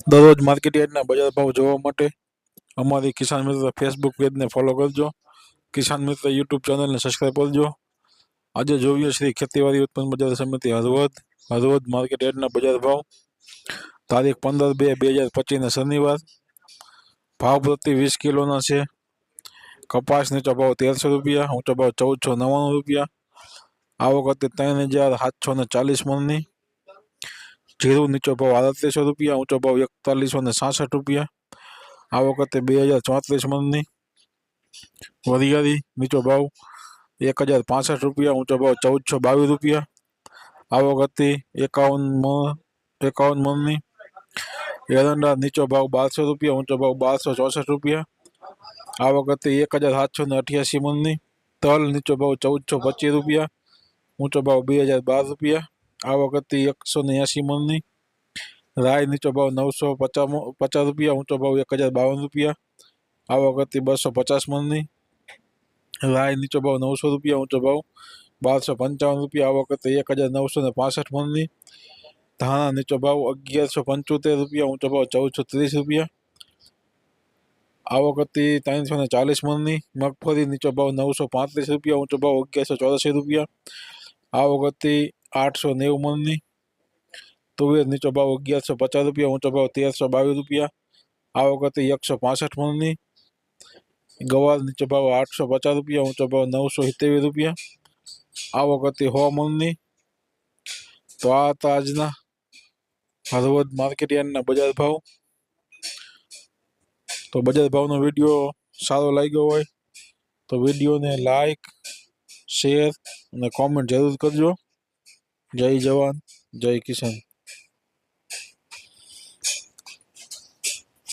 દરરોજ માર્કેટ યાર્ડના બજાર ભાવ જોવા માટે અમારી કિસાન મિત્ર ફેસબુક પેજને ફોલો કરજો. કિસાન મિત્ર યુટ્યુબ ચેનલને સબસ્ક્રાઈબ કરજો. આજે જોઈએ શ્રી ખેતીવાડી ઉત્પન્ન બજાર સમિતિ હળવદ માર્કેટ યાર્ડના બજાર ભાવ તારીખ 15/2/2025 શનિવાર. ભાવ પ્રતિ 20 કિલોના છે. કપાસ નીચો ભાવ 1300 રૂપિયા, ઊંચો ભાવ 1499 રૂપિયા. આવક હતી 3740 મણની. જીરું નીચો ભાવ 3800 રૂપિયા, ઊંચો ભાવ 4166 રૂપિયા. આવક હતી 2034 મણની. વરિયાળી નીચો ભાવ 1065 રૂપિયા, ઊંચો ભાવ 1422 રૂપિયા. આવક હતી 51 મણની. એરંડા નીચો ભાવ 1200 રૂપિયા, ઊંચો ભાવ 1264 રૂપિયા. આવક હતી 1788 મણની. તલ નીચો ભાવ 1425 રૂપિયા, ઊંચો ભાવ 2012 રૂપિયા. આવક હતી 180 મણની. રાય નીચો ભાવ 950 રૂપિયા, ઊંચો ભાવ 1052 રૂપિયા. આવક હતી 250 મણની. રાય નીચો ભાવ 900 રૂપિયા, ઊંચો ભાવ 1255 રૂપિયા. આવક હતી 1965 મણની. ધાણા નીચો ભાવ 1175 રૂપિયા, ઊંચો ભાવ 1430 રૂપિયા. આવક હતી 340 મણની. મગફળી નીચો ભાવ 935 રૂપિયા, ઊંચો ભાવ 1184 રૂપિયા. આવક હતી 890 મણની. તુવેર નીચો ભાવ 1150 રૂપિયા, ઊંચો ભાવ 1322 રૂપિયા. આવક હતી 165 મણની. ગવાર નીચો ભાવ 850 રૂપિયા, ઊંચો ભાવ 977 રૂપિયા. આવક હતી 100 મણની. તો આ હતા આજના હળવદ માર્કેટ યાર્ડના બજાર ભાવ. તો બજાર ભાવનો વિડીયો સારો લાગ્યો હોય તો વિડીયોને લાઈક, શેર અને કોમેન્ટ જરૂર કરજો. જય જવાન, જય કિસાન.